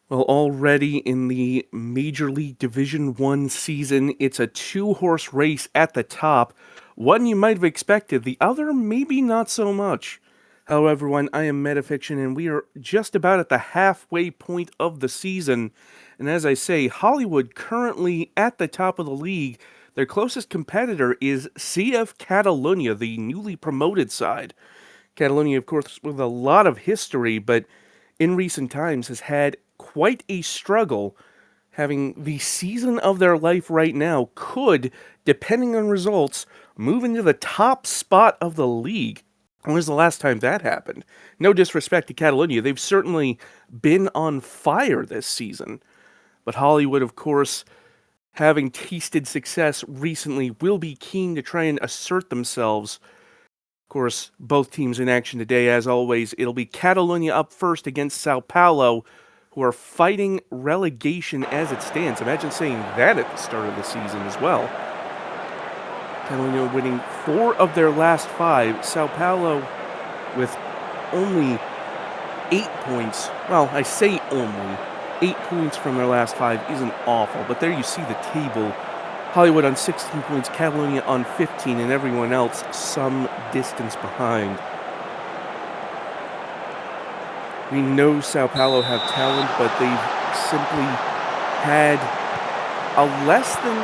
Well, already in the Major League Division 1 season, it's a two-horse race at the top. One you might have expected, the other maybe not so much. Hello everyone, I am Metafiction, and we are just about at the halfway point of the season. And as I say, Hollywood currently at the top of the league. Their closest competitor is CF Catalunya, the newly promoted side. Catalonia, of course, with a lot of history, but in recent times has had quite a struggle. Having the season of their life right now could, depending on results, move into the top spot of the league. When was the last time that happened? No disrespect to Catalonia, they've certainly been on fire this season. But Hollywood, of course, having tasted success recently, will be keen to try and assert themselves. Of course, both teams in action today, as always. It'll be Catalunya up first against Sao Paulo, who are fighting relegation as it stands. Imagine saying that at the start of the season as well. Catalunya winning 4 of their last 5. Sao Paulo with only 8 points. Well, I say only. 8 points from their last 5 isn't awful, but there you see the table. Hollywood on 16 points, Catalonia on 15, and everyone else some distance behind. We know Sao Paulo have talent, but they've simply had a less than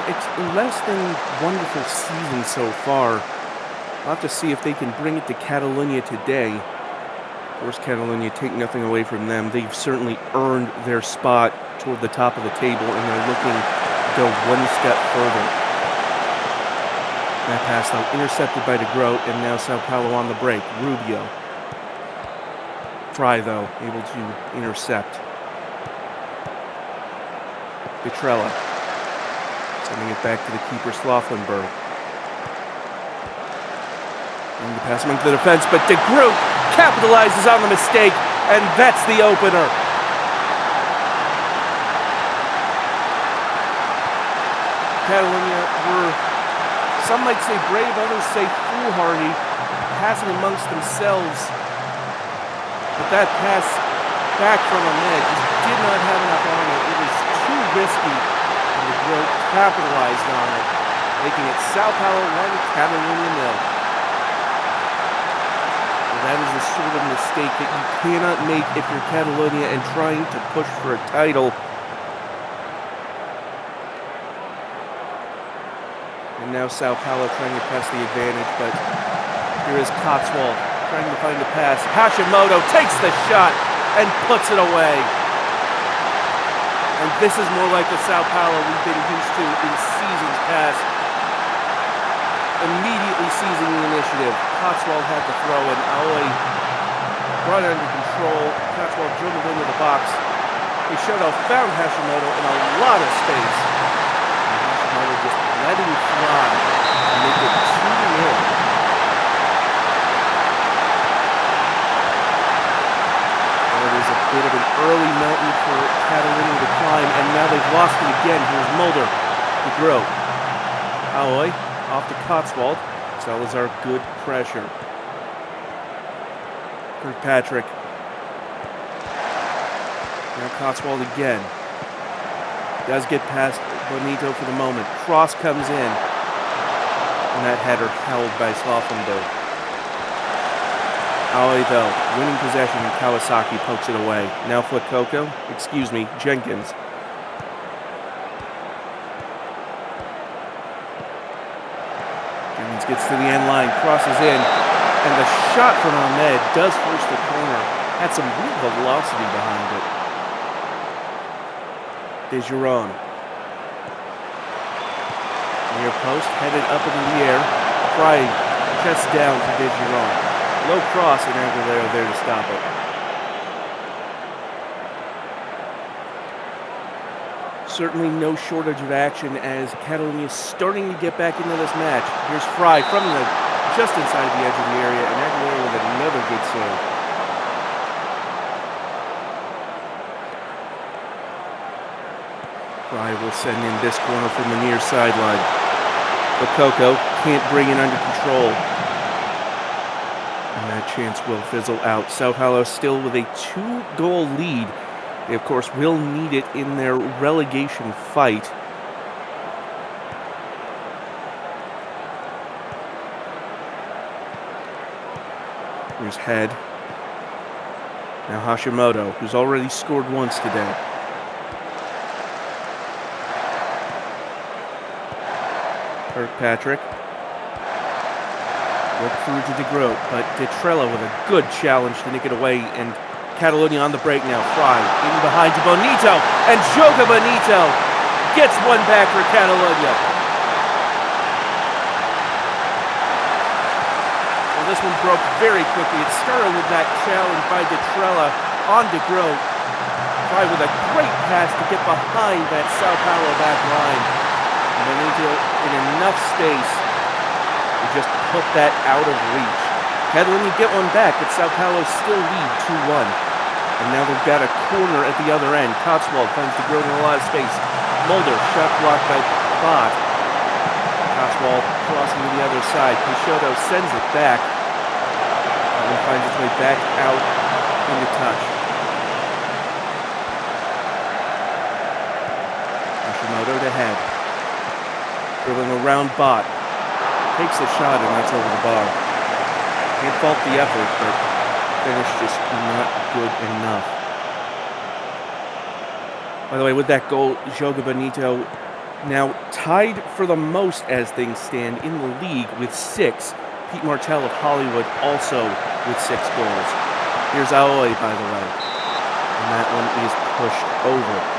wonderful season so far. We'll have to see if they can bring it to Catalonia today. Of course, Catalonia, take nothing away from them. They've certainly earned their spot toward the top of the table, and they're looking go one step further. That pass, though, intercepted by DeGroat, and now Sao Paulo on the break. Rubio. Fry, though, able to intercept. Petrella. Sending it back to the keeper, Slothenberg. And the pass among the defense, but DeGroat capitalizes on the mistake, and that's the opener. Catalonia were, some might say brave, others say foolhardy, passing amongst themselves. But that pass back from Ahmed just did not have enough on it. It was too risky, and the Groat capitalized on it, making it Sao Paulo 1, Catalonia 0. Well, that is the sort of mistake that you cannot make if you're Catalonia and trying to push for a title. And now Sao Paulo trying to press the advantage, but here is Cotswold trying to find the pass. Hashimoto takes the shot and puts it away. And this is more like the Sao Paulo we've been used to in seasons past. Immediately seizing the initiative, Cotswold had the throw, and Aoi brought it under control. Cotswold dribbled into the box. Ishoto found Hashimoto in a lot of space. Just letting fly to make it 2-0. Well, there's a bit of an early mountain for Catalonia to climb, and now they've lost it again. Here's Mulder to grow. Aoi off to Cotswold. Salazar, good pressure. Kirkpatrick. Now Cotswold again. Does get past Bonito for the moment. Cross comes in. And that header held by Slothenberg. Aoi, though, winning possession, and Kawasaki pokes it away. Now Jenkins. Jenkins gets to the end line, crosses in, and the shot from Ahmed does force the corner. Had some real velocity behind it. Desjardins. Near post, headed up into the air. Fry chest down for Desjardins. Low cross, and Aguilera there to stop it. Certainly no shortage of action as Catalonia is starting to get back into this match. Here's Fry from just inside the edge of the area, and Aguilera with another good save. Fry will send in this corner from the near sideline. But Coco can't bring it under control. And that chance will fizzle out. Sao Paulo still with a 2-goal lead They, of course, will need it in their relegation fight. Here's Head. Now Hashimoto, who's already scored once today. Kirkpatrick. Work through to DeGroat, but Detrella with a good challenge to nick it away, and Catalunya on the break now. Fry in behind to Bonito, and Joga Bonito gets one back for Catalunya. Well, this one broke very quickly. It started with that challenge by Detrella on DeGroat. Fry with a great pass to get behind that Sao Paulo back line. And Bonito in enough space to just put that out of reach. Catalunya get one back, but Sao Paulo still lead 2-1. And now they've got a corner at the other end. Cotswold finds DeGroat in a lot of space. Mulder, shot blocked by Bott. Cotswold crossing to the other side. Peixoto sends it back. That one finds its way back out into touch. Hashimoto to Head. Dribbling around Bott. Takes the shot, and that's over the bar. Can't fault the effort, but finish just not good enough. By the way, with that goal, Joga Bonito now tied for the most as things stand in the league with 6. Pete Martell of Hollywood also with 6 goals. Here's Aoi, by the way. And that one is pushed over.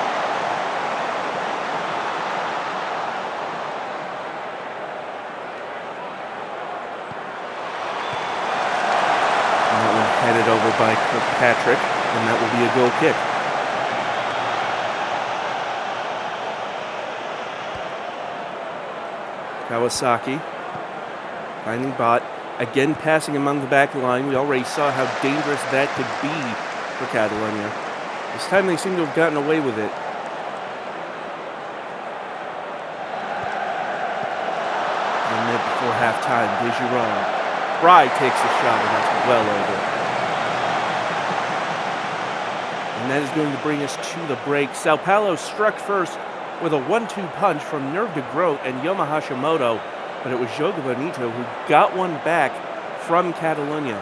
Headed over by Kirkpatrick, and that will be a goal kick. Kawasaki finding Bott, again passing among the back line. We already saw how dangerous that could be for Catalunya. This time they seem to have gotten away with it. And then before halftime, Desgiron. Fry takes the shot, and that's well over. And that is going to bring us to the break. Sao Paulo struck first with a 1-2 punch from Nerve DeGroat and Yoma Hashimoto, but it was Joga Bonito who got one back from Catalunya.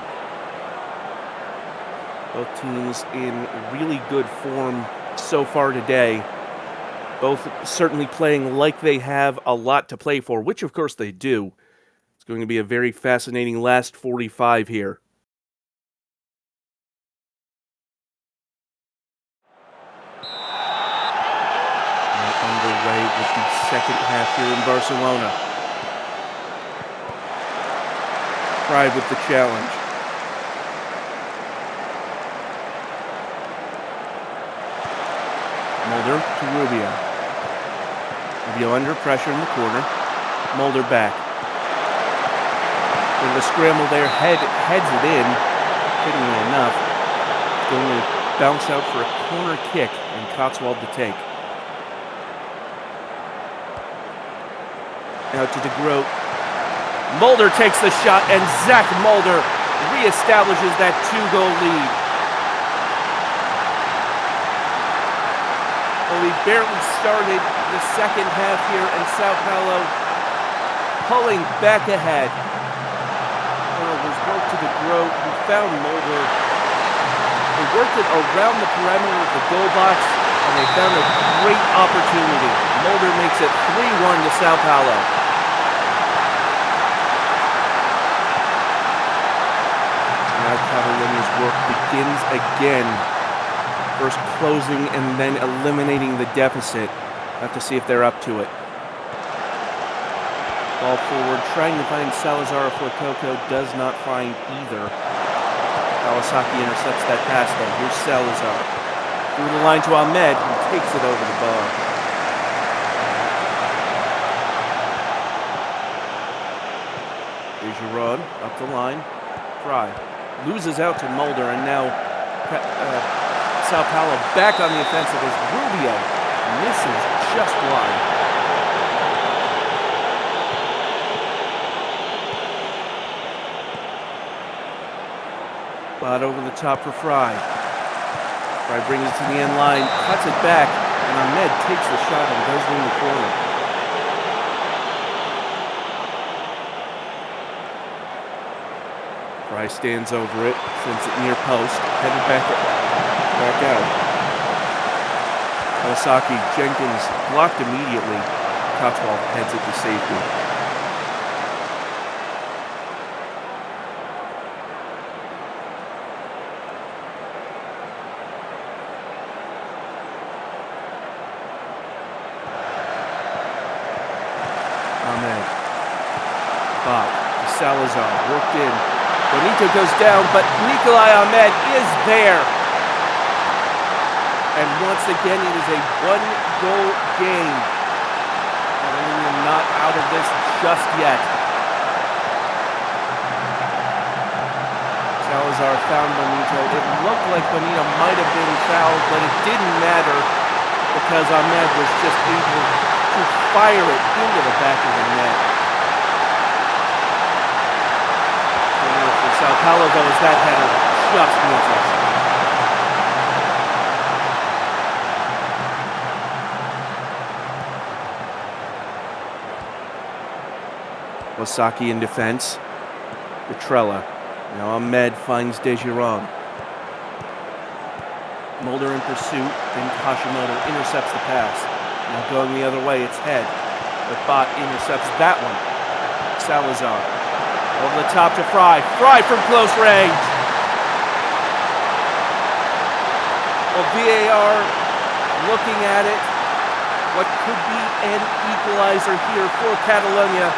Both teams in really good form so far today. Both certainly playing like they have a lot to play for, which of course they do. It's going to be a very fascinating last 45 here. Underway with the second half here in Barcelona. Pride with the challenge. Mulder to Rubio. Rubio under pressure in the corner. Mulder back. With the scramble there, heads it in. Fittingly enough. It's going to bounce out for a corner kick, and Cotswold to take. Now to DeGroat. Mulder takes the shot, and Zach Mulder reestablishes that 2-goal lead. Well, we barely started the second half here, and Sao Paulo pulling back ahead. It was work to DeGroat, who found Mulder. They worked it around the perimeter of the goal box, and they found a great opportunity. Mulder makes it 3-1 to Sao Paulo. Now Catalunya's work begins again. First closing and then eliminating the deficit. Have to see if they're up to it. Ball forward, trying to find Salazar for Coco, does not find either. Kawasaki intercepts that pass though. Here's Salazar. Through the line to Ahmed, who takes it over the bar. Desgiron up the line. Fry loses out to Mulder, and now Sao Paulo back on the offensive as Rubio misses just wide. But over the top for Fry. Fry brings it to the end line, cuts it back, and Ahmed takes the shot and goes in the corner. Fry stands over it, sends it near post, headed back out. Kawasaki, Jenkins blocked immediately. Cotswold heads it to safety. Ahmed. Bach to Salazar, worked in. Bonito goes down, but Nikolai Ahmed is there. And once again, it is a one-goal game. We're not out of this just yet. Salazar found Bonito. It looked like Bonito might have been fouled, but it didn't matter because Ahmed was just able to fire it into the back of the net. For Sao Paulo, though, is that header just misses. Wasaki in defense. Petrella. Now Ahmed finds Desjardins. Mulder in pursuit, and Hashimoto intercepts the pass. Now going the other way, it's Head. But Bot intercepts that one. Salazar. Over the top to Fry. Fry from close range. Well, VAR looking at it. What could be an equalizer here for Catalonia.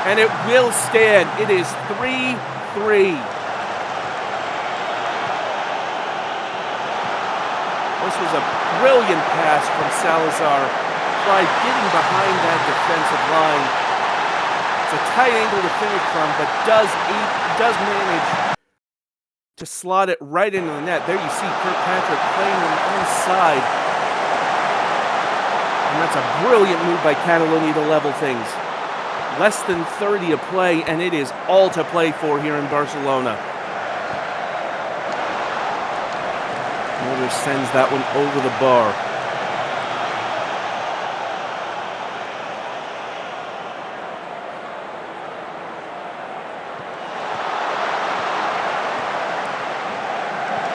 And it will stand. It is 3-3. This was a brilliant pass from Salazar. Fry getting behind that defensive line. It's a tight angle to finish from, but does manage to slot it right into the net. There you see Kirkpatrick playing on the inside. And that's a brilliant move by Catalonia to level things. Less than 30 to play, and it is all to play for here in Barcelona. Mulder sends that one over the bar.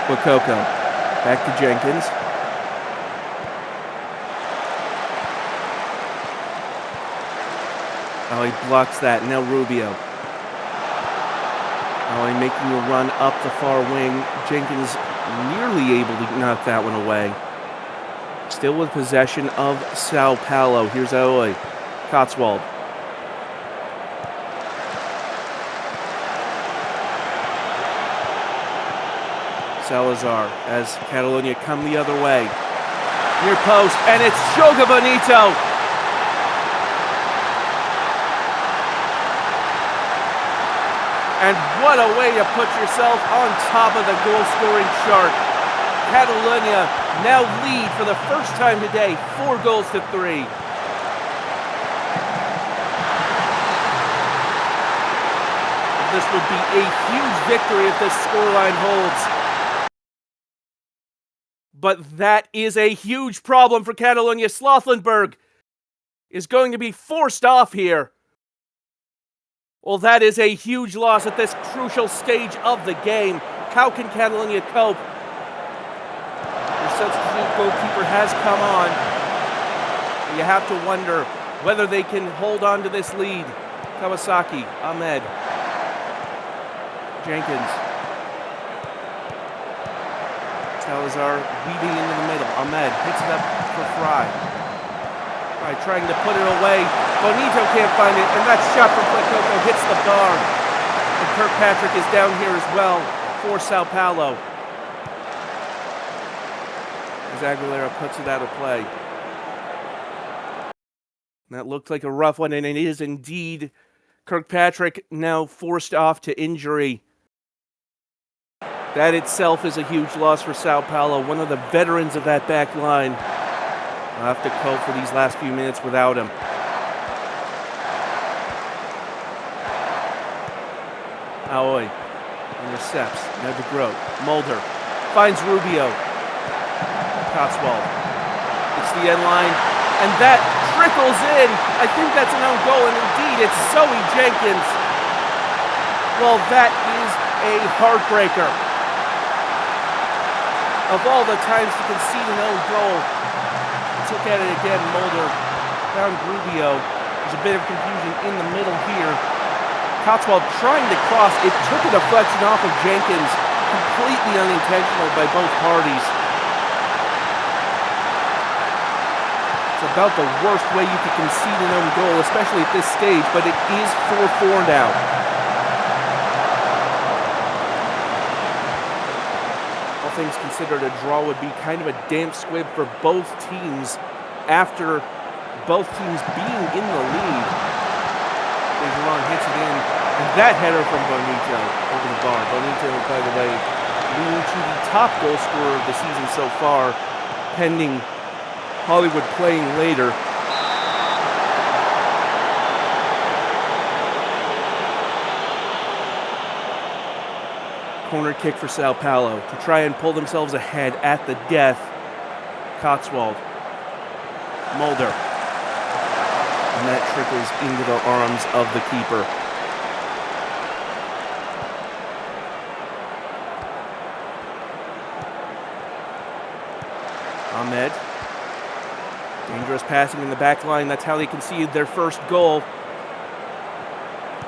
Wakoko. Back to Jenkins. Oh, he blocks that. Now Rubio. Oh, he's making a run up the far wing. Jenkins nearly able to knock that one away. Still with possession of Sao Paulo. Here's Aoi. Cotswold. Salazar as Catalonia come the other way. Near post, and it's Joga Bonito. And what a way to put yourself on top of the goal-scoring chart. Catalonia now lead for the first time today, 4-3. This would be a huge victory if this scoreline holds. But that is a huge problem for Catalonia. Slothenberg is going to be forced off here. Well, that is a huge loss at this crucial stage of the game. How can Catalonia cope? The substitute goalkeeper has come on. You have to wonder whether they can hold on to this lead. Kawasaki, Ahmed, Jenkins. Salazar weaving into the middle. Ahmed hits it up for Fry. Fry trying to put it away. Bonito can't find it, and that shot from Flecoco hits the bar. And Kirkpatrick is down here as well for Sao Paulo. As Aguilera puts it out of play. That looked like a rough one, and it is indeed. Kirkpatrick now forced off to injury. That itself is a huge loss for Sao Paulo, one of the veterans of that back line. I'll have to cope for these last few minutes without him. Aoi intercepts. Now to Grote. Mulder Finds Rubio. Cotswold. It's the end line. And that trickles in. I think that's an own goal. And indeed, it's Zoe Jenkins. Well, that is a heartbreaker. Of all the times to concede an own goal. Let's look at it again. Mulder found Rubio. There's a bit of confusion in the middle here. Cotswold trying to cross. It took a deflection off of Jenkins. Completely unintentional by both parties. It's about the worst way you could concede an own goal, especially at this stage, but it is 4-4 now. All things considered, a draw would be kind of a damp squib for both teams after both teams being in the lead. Dejeron hits it in, and that header from Bonito over the bar. Bonito, by the way, leading to the top goal scorer of the season so far, pending Hollywood playing later. Corner kick for Sao Paulo to try and pull themselves ahead at the death. Cotswold. Mulder. And that trickles into the arms of the keeper. Ahmed. Dangerous passing in the back line. That's how they conceded their first goal.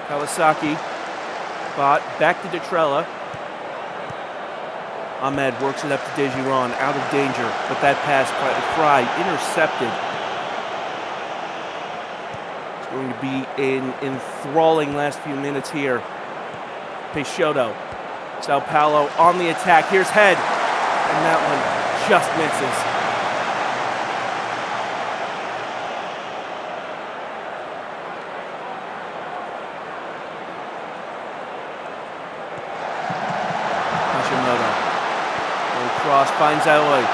Kawasaki. Bot back to Detrella. Ahmed works it up to Dejeron, out of danger, but that pass by Fry intercepted. It's going to be an enthralling last few minutes here. Peixoto, Sao Paulo on the attack. Here's Head, and that one just misses. Cross finds Aoi.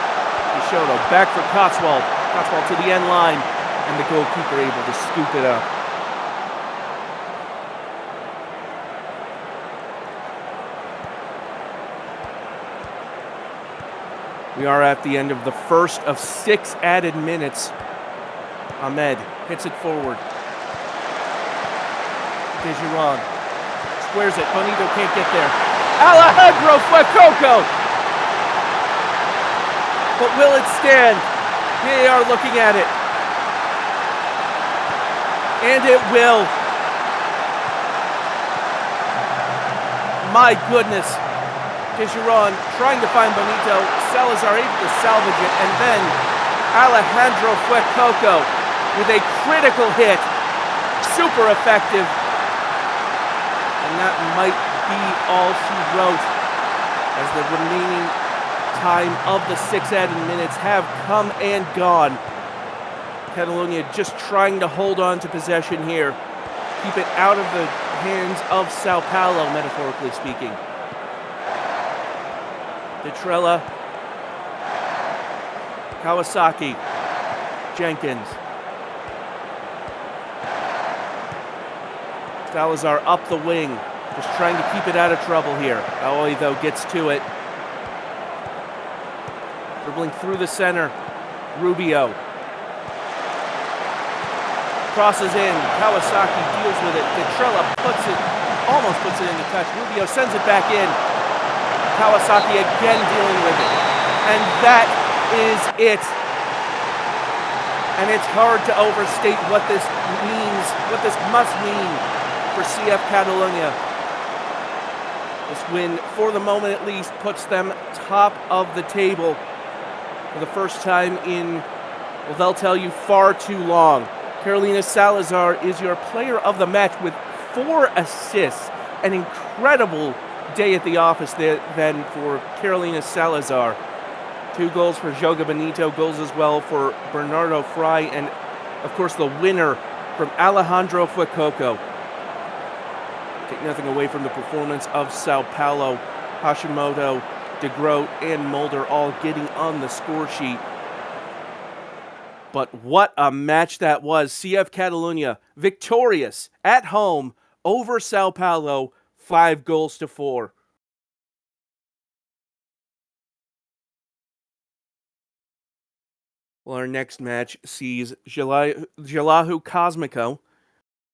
Peixoto back for Cotswold. Cotswold to the end line, and the goalkeeper able to scoop it up. We are at the end of the first of 6 added minutes. Ahmed hits it forward. Dejeron squares it. Bonito can't get there. Alejandro Fuecoco! But will it stand? They are looking at it. And it will. My goodness. Dejeron trying to find Bonito. Salazar able to salvage it. And then Alejandro Fuecoco with a critical hit. Super effective. And that might be all she wrote as the remaining time of the 6 added minutes have come and gone. Catalonia just trying to hold on to possession here. Keep it out of the hands of Sao Paulo, metaphorically speaking. Detrella. Kawasaki. Jenkins. Salazar up the wing. Just trying to keep it out of trouble here. Aoi, though, gets to it. Dribbling through the center. Rubio. Crosses in. Kawasaki deals with it. Detrella almost puts it into touch. Rubio sends it back in. Kawasaki again dealing with it. And that is it. And it's hard to overstate what this means, what this must mean for CF Catalonia. This win, for the moment at least, puts them top of the table. For the first time in, well, they'll tell you, far too long. Carolina Salazar is your player of the match with 4 assists. An incredible day at the office then for Carolina Salazar. 2 goals for Joga Bonito, goals as well for Bernardo Fry, and of course the winner from Alejandro Fuecoco. Take nothing away from the performance of Sao Paulo. Hashimoto, De Groot, and Mulder all getting on the score sheet. But what a match that was. CF Catalonia victorious at home over Sao Paulo, 5-4. Well, our next match sees Jelahu Cosmico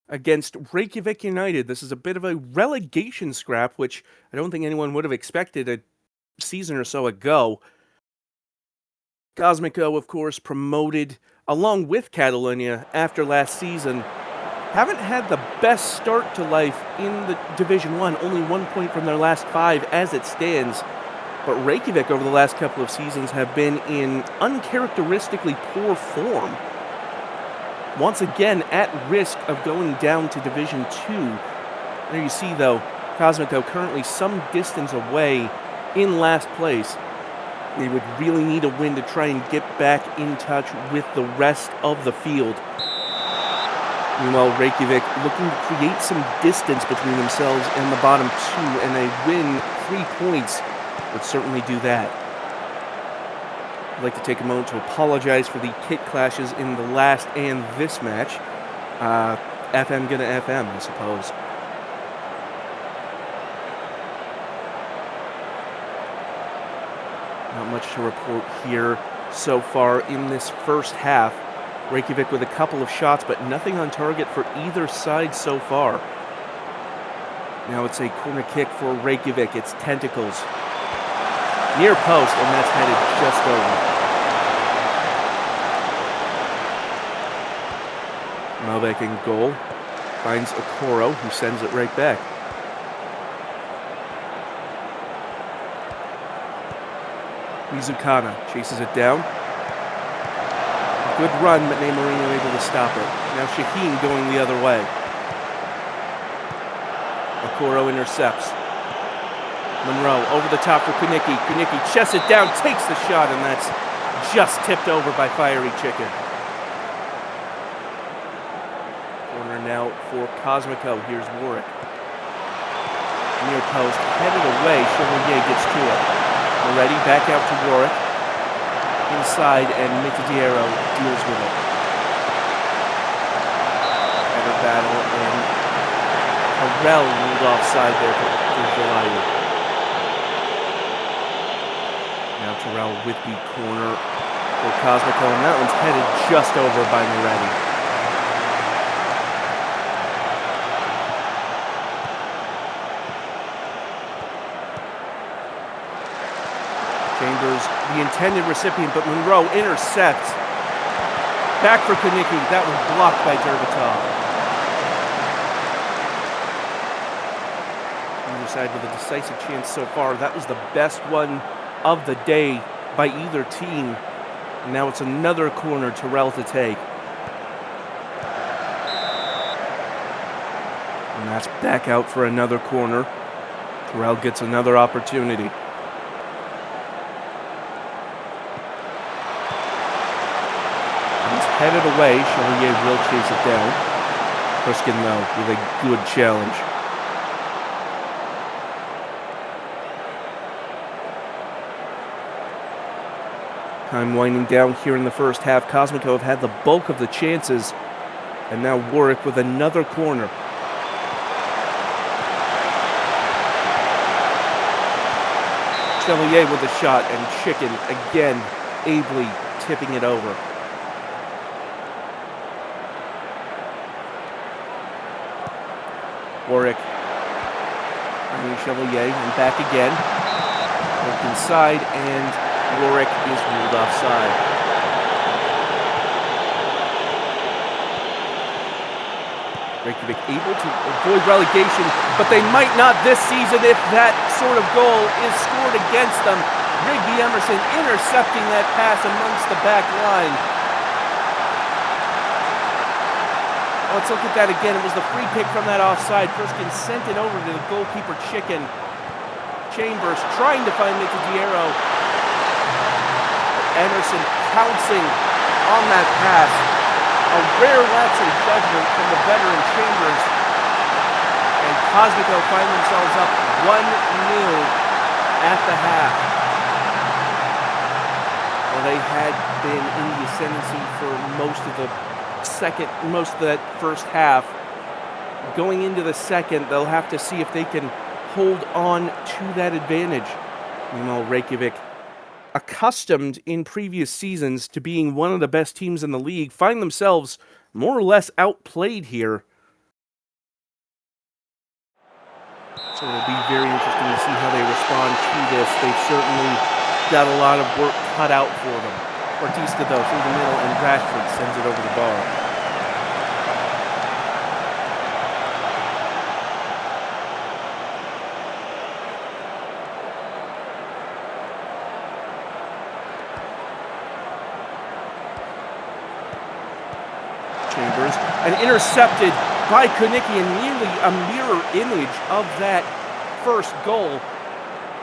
against Reykjavik United. This is a bit of a relegation scrap, which I don't think anyone would have expected a season or so ago. Cosmico, of course, promoted along with Catalonia after last season. Haven't had the best start to life in the Division 1, only 1 point from their last 5 as it stands. But Reykjavik over the last couple of seasons have been in uncharacteristically poor form. Once again at risk of going down to Division 2. There you see, though, Cosmico currently some distance away in last place. They would really need a win to try and get back in touch with the rest of the field. Meanwhile, Reykjavik looking to create some distance between themselves and the bottom 2, and a win 3 points would certainly do that. I'd like to take a moment to apologize for the kit clashes in the last and this match. FM gonna FM, I suppose. Not much to report here so far in this first half. Reykjavik with a couple of shots, but nothing on target for either side so far. Now it's a corner kick for Reykjavik. It's Tentacles. Near post, and that's headed just over. Malbec in goal. Finds Okoro, who sends it right back. Mizukana chases it down. Good run, but Neymarino able to stop it. Now Shaheen going the other way. Okoro intercepts. Monroe over the top for Kunicki. Kunicki chests it down, takes the shot, and that's just tipped over by Fiery Chicken. Corner now for Cosmico. Here's Warwick. Near post, headed away. Chevalier gets to it. Moretti back out to Warwick. Inside, and Mitadiero deals with it. Better battle, and Harrell ruled offside there for Jalayu. Now Terrell with the corner for Cosmico, and that one's headed just over by Moretti. Chambers, the intended recipient, but Monroe intercepts. Back for Kunicki. That was blocked by Derbatov. Either side with a decisive chance so far. That was the best one of the day by either team. And now it's another corner Terrell to take. And that's back out for another corner. Terrell gets another opportunity. Headed away, Chevalier will chase it down. Pushkin, though, with a good challenge. Time winding down here in the first half. Cosmico have had the bulk of the chances. And now Warwick with another corner. Chevalier with a shot, and Chicken again ably tipping it over. Warwick, Chevalier, and back again. Looked inside, and Warwick is ruled offside. Reykjavik able to avoid relegation, but they might not this season if that sort of goal is scored against them. Rigby Emerson intercepting that pass amongst the back line. Let's look at that again. It was the free kick from that offside. Pushkin sent it over to the goalkeeper, Chicken. Chambers trying to find Mitadiero. Emerson pouncing on that pass. A rare lapse in judgment from the veteran Chambers. And Cosmico find themselves up 1-0 at the half. Well, they had been in the ascendancy for most of that first half. Going into the second, they'll have to see if they can hold on to that advantage. Meanwhile, Reykjavik accustomed in previous seasons to being one of the best teams in the league, find themselves more or less outplayed here. So it'll be very interesting to see how they respond to this. They've certainly got a lot of work cut out for them. Bautista, though, through the middle, and Rashford sends it over the bar. Chambers, and intercepted by Kunicki, and nearly a mirror image of that first goal.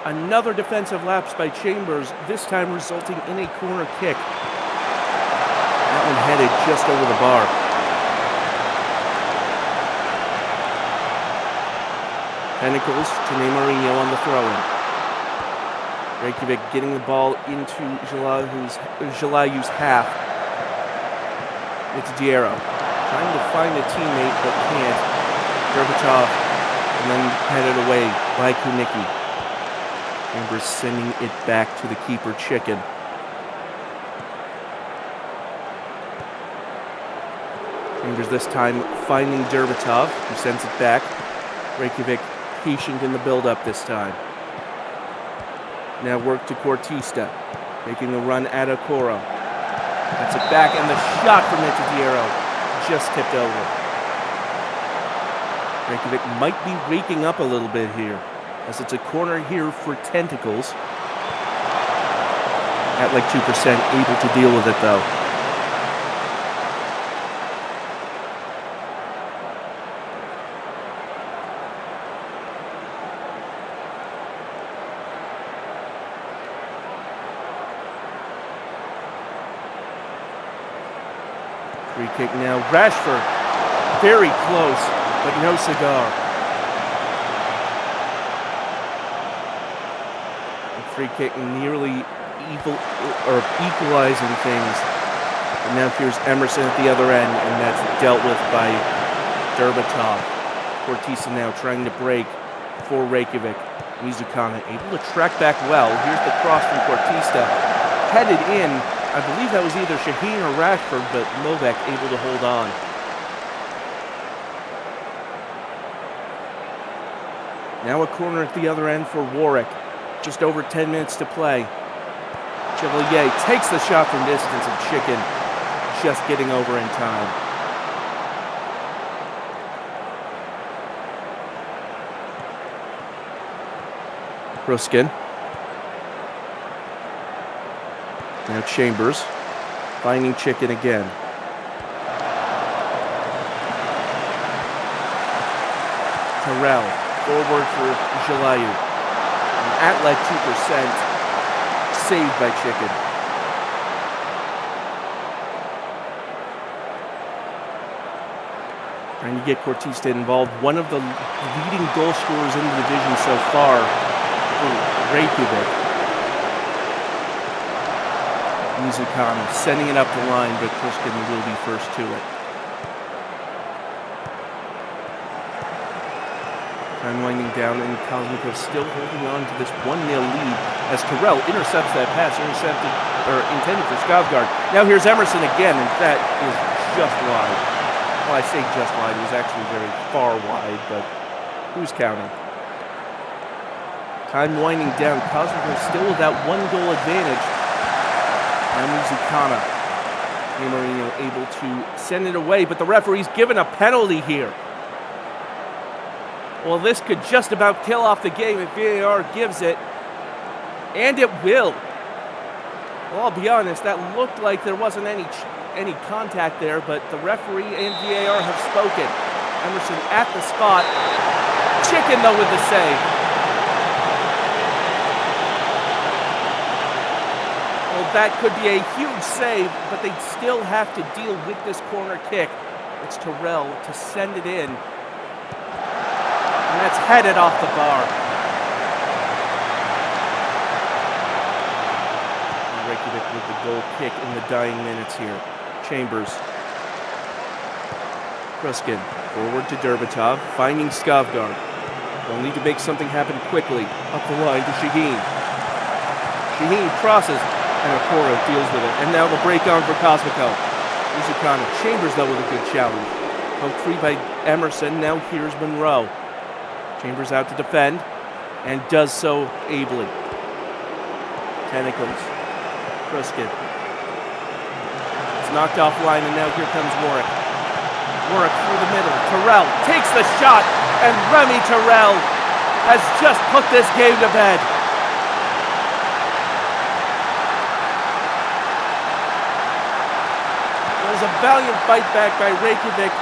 Another defensive lapse by Chambers, this time resulting in a corner kick. That one headed just over the bar. Tentacles to Mourinho on the throw-in. Reykjavik getting the ball into Jalaiu's half. It's Diarra, trying to find a teammate but can't. Berbatov, and then headed away by Kunicki. Chambers sending it back to the keeper, Chicken. Chambers this time finding Berbatov, who sends it back. Reykjavik patient in the build-up this time. Now work to Cortista, making the run at Okoro. That's it back, and the shot from Diarra just tipped over. Reykjavik might be waking up a little bit here, as it's a corner here for Tentacles. At like 2%, able to deal with it though. Free kick now. Rashford, very close, but no cigar. A free kick nearly equalizing things. And now here's Emerson at the other end, and that's dealt with by Berbatov. Cortisa now trying to break for Reykjavik. Mizukana able to track back well. Here's the cross from Cortista, headed in. I believe that was either Shaheen or Rashford, but Novak able to hold on. Now a corner at the other end for Warwick. Just over 10 minutes to play. Chevalier takes the shot from distance, and Chicken just getting over in time. Kruskin. Now Chambers, finding Chicken again. Terrell, forward for Jalaiu. And at like 2%, saved by Chicken. Trying to get Cortista involved. One of the leading goal scorers in the division so far for Reykjavik. Mizukana sending it up the line, but Kruskin will be first to it. Time winding down, and Kosmikov still holding on to this 1-0 lead as Terrell intercepts that pass, intended for Skavgard. Now here's Emerson again, and that is just wide. Well, I say just wide, it was actually very far wide, but who's counting? Time winding down, Kosmikov still with that 1-goal advantage. Now Mizukana. Mourinho able to send it away, but the referee's given a penalty here. Well, this could just about kill off the game if VAR gives it. And it will. Well, I'll be honest, that looked like there wasn't any contact there, but the referee and VAR have spoken. Emerson at the spot. Chicken, though, with the save. That could be a huge save, but they'd still have to deal with this corner kick. It's Terrell to send it in. And that's headed off the bar. And Reykjavik with the goal kick in the dying minutes here. Chambers. Kruskin forward to Berbatov, finding Skavgard. They'll need to make something happen quickly. Up the line to Shaheen. He crosses, and Okoro deals with it. And now the break on for Cosmico. Izukana. Chambers, though, with a good challenge. Poked free by Emerson. Now here's Monroe. Chambers out to defend, and does so ably. Tentacles. Brisket. It's knocked offline, and now here comes Warwick. Warwick through the middle. Terrell takes the shot, and Remy Terrell has just put this game to bed. There's a valiant fight back by Reykjavik,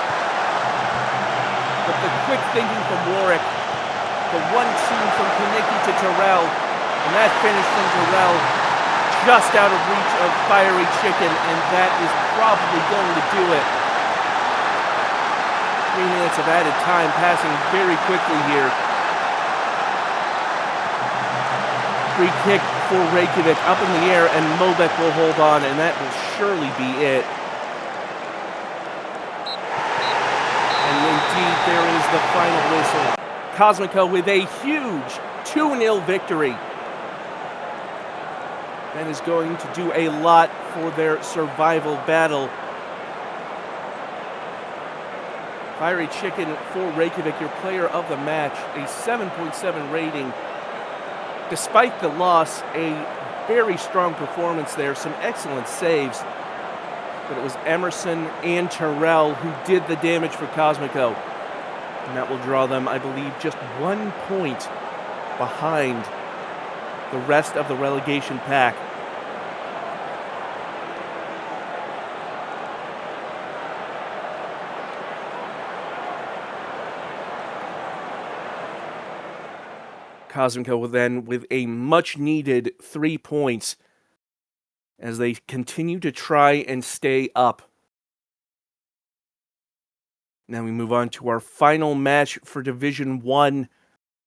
but the quick thinking from Warwick, the 1-2 from Kaniki to Terrell, and that finish from Terrell just out of reach of Fiery Chicken, and that is probably going to do it. 3 minutes of added time passing very quickly here. Free kick for Reykjavik up in the air, and Mobek will hold on, and that will surely be it. And indeed, there is the final whistle. Cosmico with a huge 2-0 victory. That is going to do a lot for their survival battle. Fiery Chicken for Reykjavik, your player of the match, a 7.7 rating. Despite the loss, a very strong performance there, some excellent saves. But it was Emerson and Terrell who did the damage for Cosmico. And that will draw them, I believe, just 1 point behind the rest of the relegation pack. Cosmico will then with a much-needed 3 points as they continue to try and stay up. Now we move on to our final match for Division 1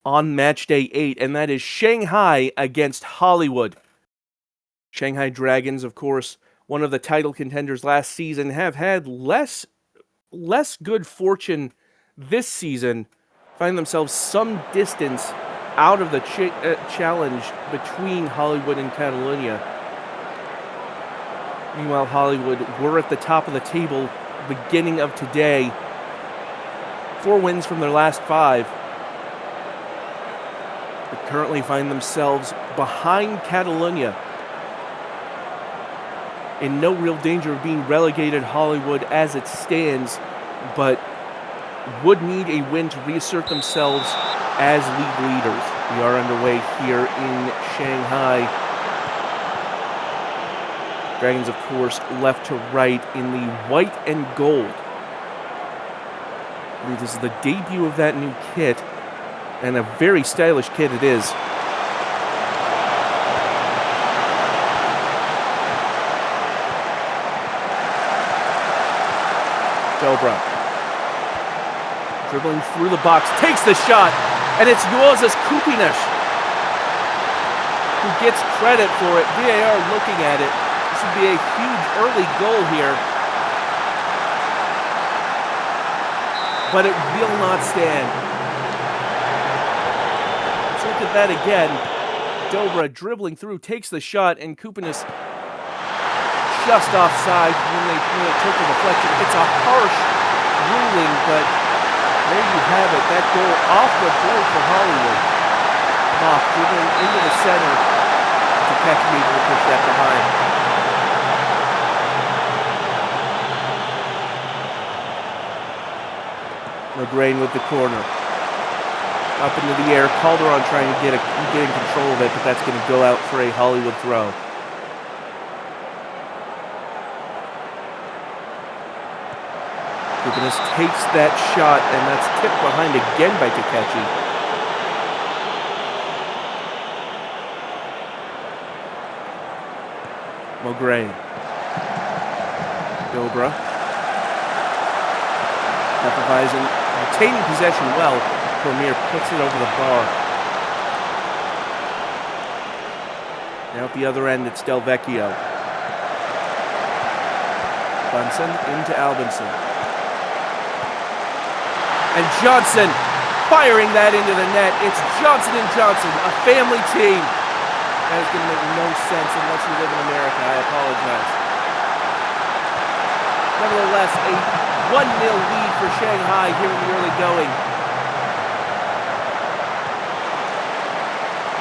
on Matchday 8, and that is Shanghai against Hollywood. Shanghai Dragons, of course, one of the title contenders last season, have had less good fortune this season, find themselves some distance out of the challenge between Hollywood and Catalonia. Meanwhile, Hollywood were at the top of the table beginning of today. 4 wins from their last 5. But currently find themselves behind Catalonia. In no real danger of being relegated, Hollywood as it stands, but would need a win to reassert themselves as league leaders. We are underway here in Shanghai. Dragons, of course, left to right in the white and gold. I believe this is the debut of that new kit, and a very stylish kit it is. Dobra. Dribbling through the box, takes the shot, and it's Juozas Kupinish who gets credit for it. VAR looking at it. This would be a huge early goal here. But it will not stand. Let's look at that again. Dobra dribbling through, takes the shot, and Kupinish just offside when they took the deflection. It's a harsh ruling, but there you have it. That goal off the board for Hollywood. Off, dribbling into the center. To catch me able to push that behind. McGrain with the corner. Up into the air. Calderon trying to get in control of it, but that's going to go out for a Hollywood throw. Kupinish takes that shot, and that's tipped behind again by Takechi. Mograine. Dobra. Hefeweizen retaining possession well. Cormier puts it over the bar. Now at the other end, it's Del Vecchio. Bunsen into Albinson. And Johnson firing that into the net. It's Johnson & Johnson, a family team. That is going to make no sense unless you live in America. I apologize. Nevertheless, a 1-0 lead for Shanghai here in the early going.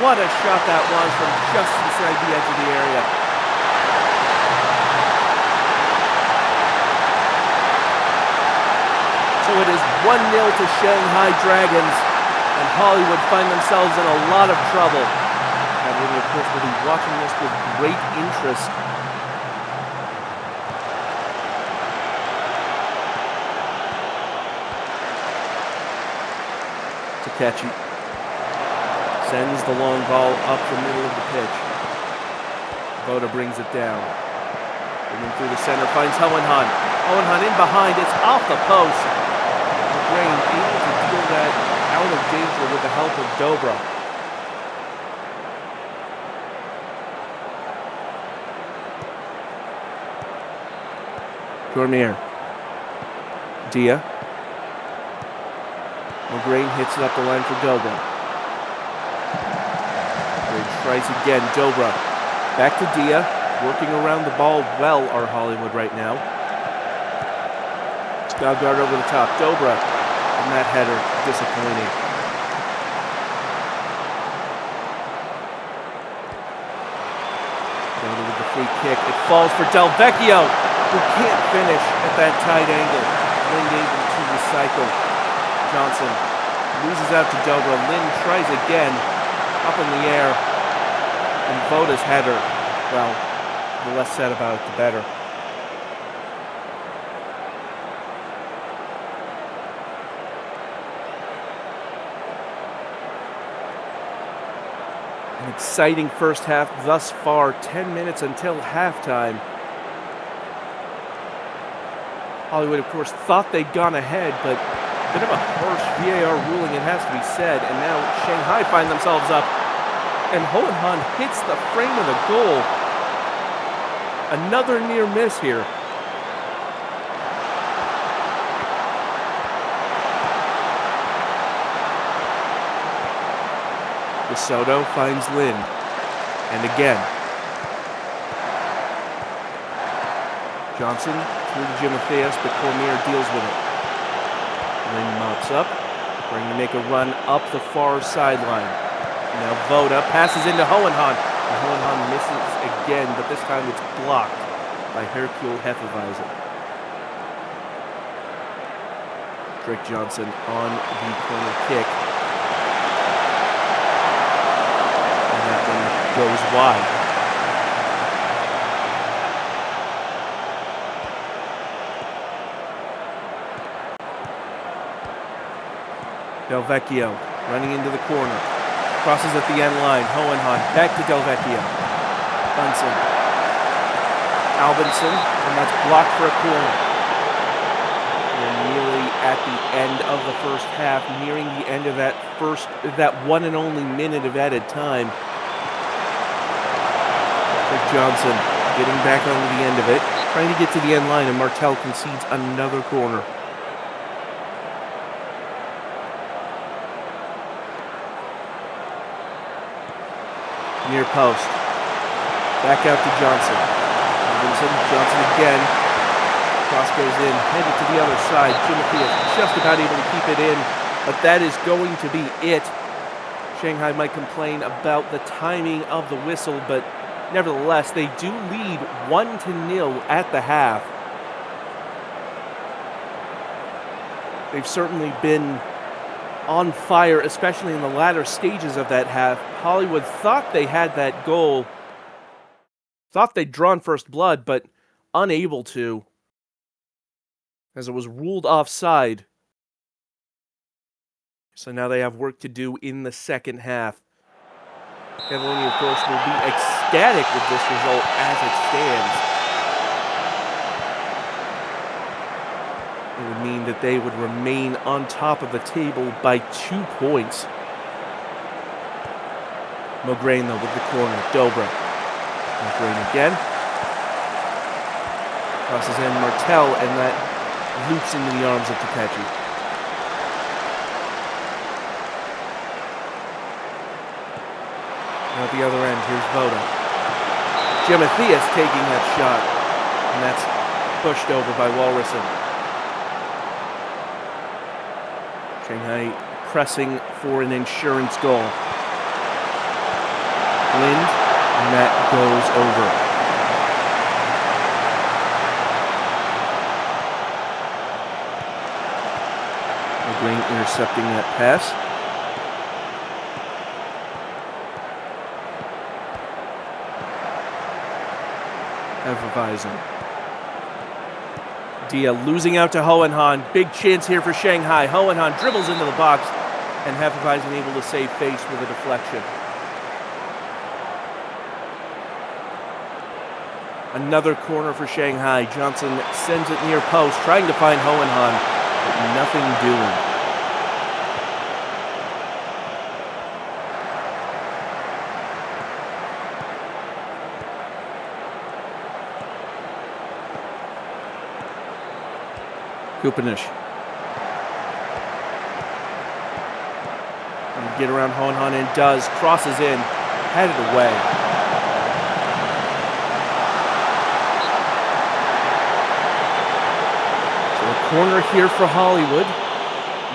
What a shot that was from just inside the edge of the area. So it is 1-0 to Shanghai Dragons, and Hollywood find themselves in a lot of trouble. Everyone, of course, will be watching this with great interest. Takechi sends the long ball up the middle of the pitch. Voda brings it down. Moving through the center, finds Hohenhan. Hohenhan in behind, it's off the post. McGrain able to deal that out of danger with the help of Dobra. Cormier. Dia. McGrain hits it up the line for Dobra. McGrain tries again. Dobra. Back to Dia. Working around the ball well are Hollywood right now. Skaugard over the top. Dobra. And that header, disappointing. Dobra with the free kick. It falls for Del Vecchio, who can't finish at that tight angle. Lynn able to recycle. Johnson loses out to Dobra. Lynn tries again, up in the air. And Voda's header, well, the less said about it, the better. An exciting first half thus far, 10 minutes until halftime. Hollywood, of course, thought they'd gone ahead, but a bit of a harsh VAR ruling, it has to be said, and now Shanghai find themselves up, and Hohenhan hits the frame of the goal. Another near miss here. DeSoto finds Lin. And again. Johnson through to Timotheus, but Cormier deals with it. Lin mops up, trying to make a run up the far sideline. Now Voda passes into Hohenhan. And Hohenhan misses again, but this time it's blocked by Hercule Hefeweiser. Drake Johnson on the corner kick. And that one goes wide. Del Vecchio running into the corner. Crosses at the end line. Hohenhan back to Del Vecchio. Bunsen. Albinson, and that's blocked for a corner. We're nearly at the end of the first half, nearing the end of that one and only minute of added time. Rick Johnson getting back onto the end of it, trying to get to the end line, and Martel concedes another corner. Near post. Back out to Johnson. Johnson again. Cross goes in, headed to the other side. Timothy is just about able to keep it in, but that is going to be it. Shanghai might complain about the timing of the whistle, but nevertheless, they do lead 1-0 at the half. They've certainly been on fire, especially in the latter stages of that half. Hollywood thought they had that goal, thought they'd drawn first blood, but unable to, as it was ruled offside. So now they have work to do in the second half. Cavallini, of course, will be ecstatic with this result as it stands. It would mean that they would remain on top of the table by 2 points. Mograine, though, with the corner. Dobra. Mograine again. Crosses in Martel, and that loops into the arms of Takechi. At the other end, here's Voda. Matthias taking that shot, and that's pushed over by Walrusson. Shanghai pressing for an insurance goal. Lind, and that goes over. McGrain intercepting that pass. Everweisen. Dia losing out to Hohenhan. Big chance here for Shanghai. Hohenhan dribbles into the box, and Hefeweizen able to save face with a deflection. Another corner for Shanghai. Johnson sends it near post, trying to find Hohenhan, but nothing doing. Kupanish. And get around Hohenhan and does. Crosses in. Headed away. So a corner here for Hollywood.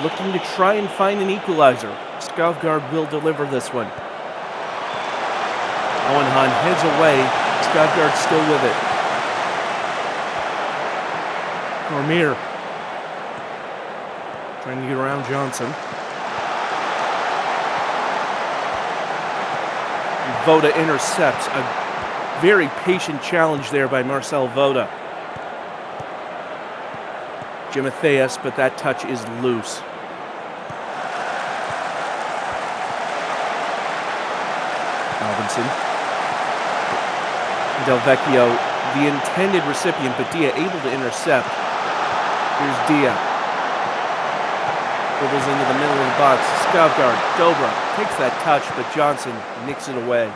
Looking to try and find an equalizer. Skovgaard will deliver this one. Hohenhan heads away. Skovgaard still with it. Cormier. Trying to get around Johnson. Voda intercepts. A very patient challenge there by Marcel Voda. Matthias, but that touch is loose. Albinson. Del Vecchio, the intended recipient, but Dia able to intercept. Here's Dia. Dribbles into the middle of the box. Skovgaard, Dobra takes that touch, but Johnson nicks it away.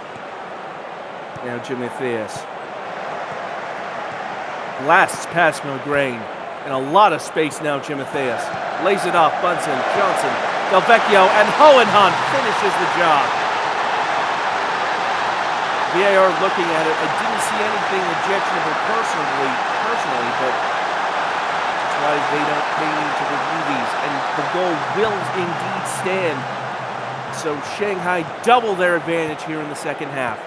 Now Matthias. Blasts past McGrain. And a lot of space now, Matthias. Lays it off, Bunsen, Johnson, Del Vecchio, and Hohenhan finishes the job. VAR looking at it. I didn't see anything objectionable personally, but why they don't pay me to review these, and the goal will indeed stand. So Shanghai double their advantage here in the second half.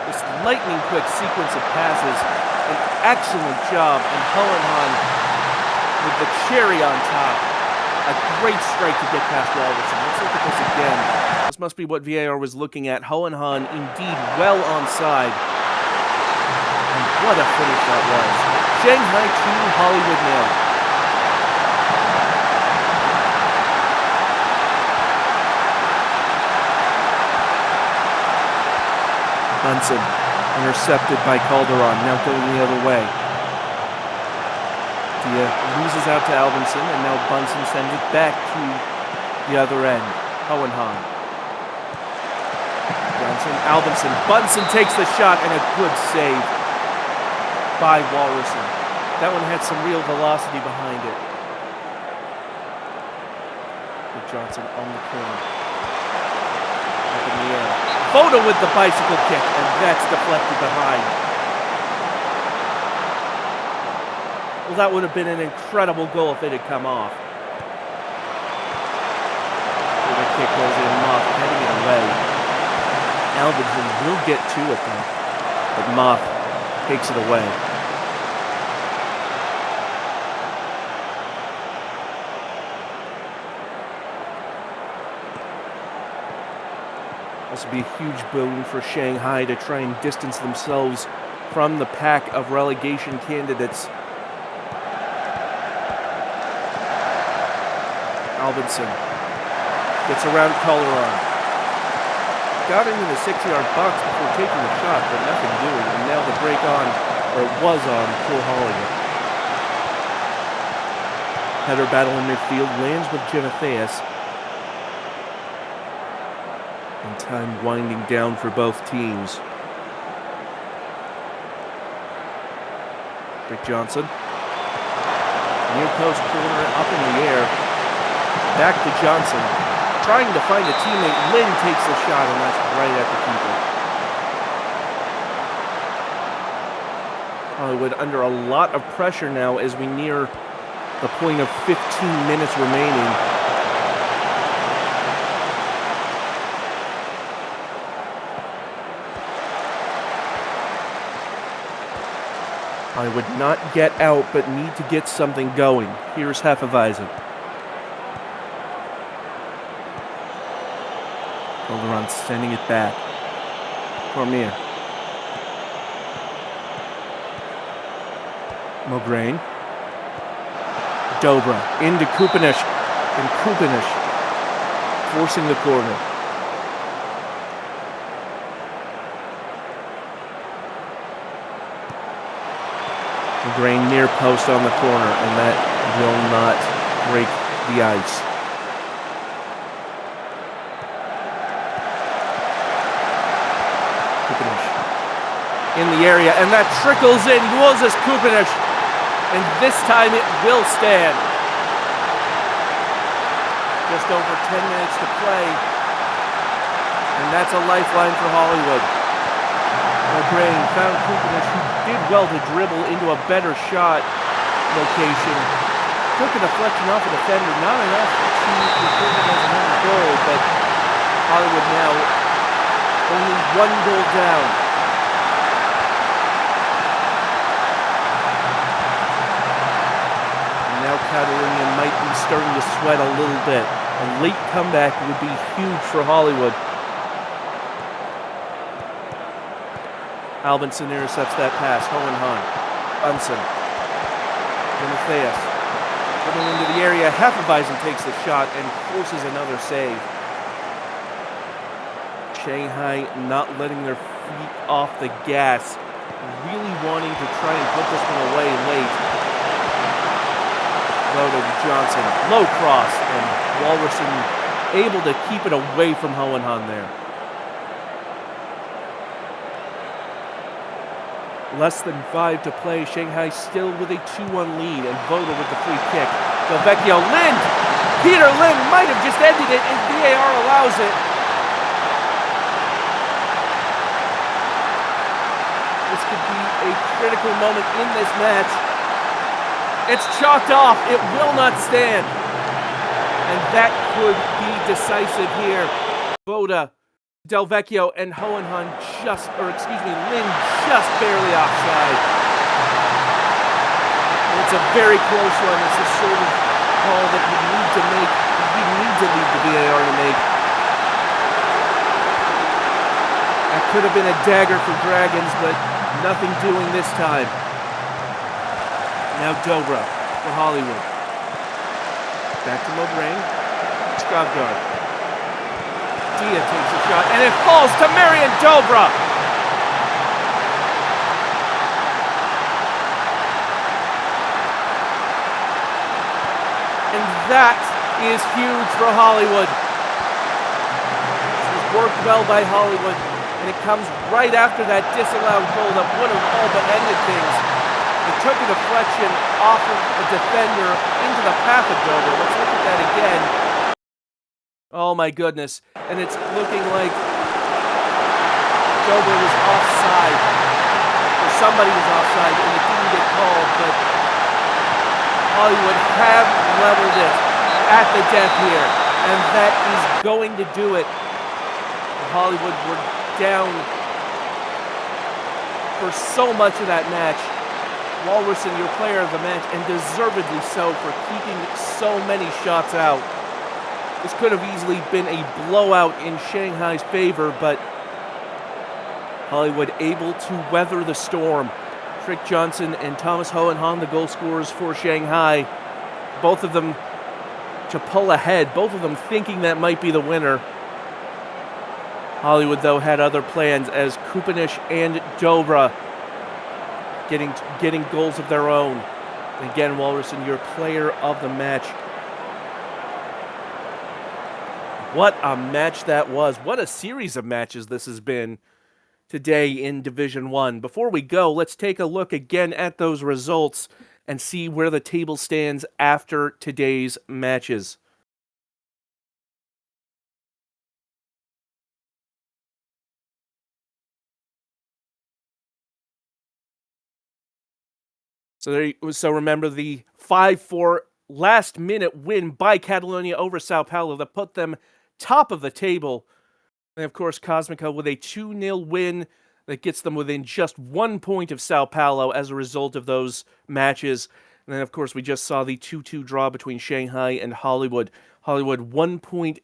This lightning quick sequence of passes, an excellent job, and Hohenhan with the cherry on top. A great strike to get past Walrusson. Let's look at this again. This must be what VAR was looking at. Hohenhan indeed well onside. And what a finish that was. Shanghai 2, Hollywood 0. Bunsen, intercepted by Calderon, now going the other way. Dia loses out to Albinson, and now Bunsen sends it back to the other end. Hohenhan. Johnson, Albinson, Bunsen takes the shot, and a good save by Walrusson. That one had some real velocity behind it. With Johnson on the corner. Up in the air. Voda with the bicycle kick, and that's deflected behind. Well, that would have been an incredible goal if it had come off. So the kick goes in, Moth heading it away. Albinson will get to it though, but Moth takes it away. This will be a huge boon for Shanghai to try and distance themselves from the pack of relegation candidates. Albinson gets around Calderon. Got into the 6-yard box before taking the shot, but nothing doing. And now the break on, or it was on, for Hollywood. Header battle in midfield, lands with Matthias. And time winding down for both teams. Rick Johnson. Near post corner, up in the air. Back to Johnson. Trying to find a teammate. Lynn takes the shot, and that's right at the keeper. Hollywood under a lot of pressure now as we near the point of 15 minutes remaining. I would not get out, but need to get something going. Here's Hefeweizen. Calderon sending it back. Cormier. Mograine. Dobra into Kupinic. And Kupinic forcing the corner. Mograine near post on the corner, and that will not break the ice. In the area, and that trickles in. Juozas Kupinic, and this time it will stand. Just over 10 minutes to play, and that's a lifeline for Hollywood. Mograine found Kupinic, who did well to dribble into a better shot location. Took a deflection off a defender, not enough to record it as another goal, but Hollywood now only one goal down. Catalunya might be starting to sweat a little bit. A late comeback would be huge for Hollywood. Albinson intercepts that pass. Hohenheim. Bunsen. Timotheus. Coming into the area. Hefeweizen takes the shot and forces another save. Shanghai not letting their feet off the gas. Really wanting to try and put this one away late. Voda to Johnson, low cross, and Walrison able to keep it away from Hohenheim there. Less than 5 to play, Shanghai still with a 2-1 lead, and Voda with the free kick. Delvecchio, Lind! Peter Lind might have just ended it if VAR allows it. This could be a critical moment in this match. It's chalked off. It will not stand. And that could be decisive here. Voda, Delvecchio, and Hohenheim Lind just barely offside. And it's a very close one. It's the sort of call that you need to make. You need to leave the VAR to make. That could have been a dagger for Dragons, but nothing doing this time. Now Dobra for Hollywood. Back to Mograine. Skavgard. Dia takes a shot, and it falls to Marian Dobra! And that is huge for Hollywood. This was worked well by Hollywood, and it comes right after that disallowed goal that would have all but ended things. It took a deflection off of a defender into the path of Dobra. Let's look at that again. Oh my goodness. And it's looking like Dobra was offside. Or somebody was offside and it didn't get called, but Hollywood have leveled it at the death here. And that is going to do it. Hollywood were down for so much of that match. Walrison, your player of the match, and deservedly so for keeping so many shots out. This could have easily been a blowout in Shanghai's favor, but Hollywood able to weather the storm. Trick Johnson and Thomas Hohenheim, the goal scorers for Shanghai. Both of them to pull ahead, both of them thinking that might be the winner. Hollywood, though, had other plans as Kupinic and Dobra getting goals of their own. And again, Walrison, your player of the match. What a match that was. What a series of matches this has been today in Division 1. Before we go, let's take a look again at those results and see where the table stands after today's matches. So remember the 5-4 last-minute win by Catalonia over Sao Paulo that put them top of the table. And of course, Cosmica with a 2-0 win that gets them within just 1 point of Sao Paulo as a result of those matches. And then, of course, we just saw the 2-2 draw between Shanghai and Hollywood. Hollywood 1 point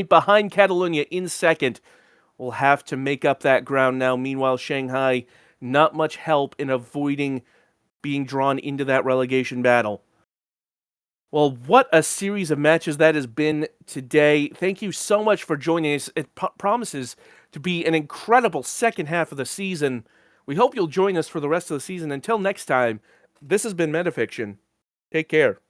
behind Catalonia in second. Will have to make up that ground now. Meanwhile, Shanghai, not much help in avoiding being drawn into that relegation battle. Well, what a series of matches that has been today. Thank you so much for joining us. It promises to be an incredible second half of the season. We hope you'll join us for the rest of the season. Until next time, this has been Metafiction. Take care.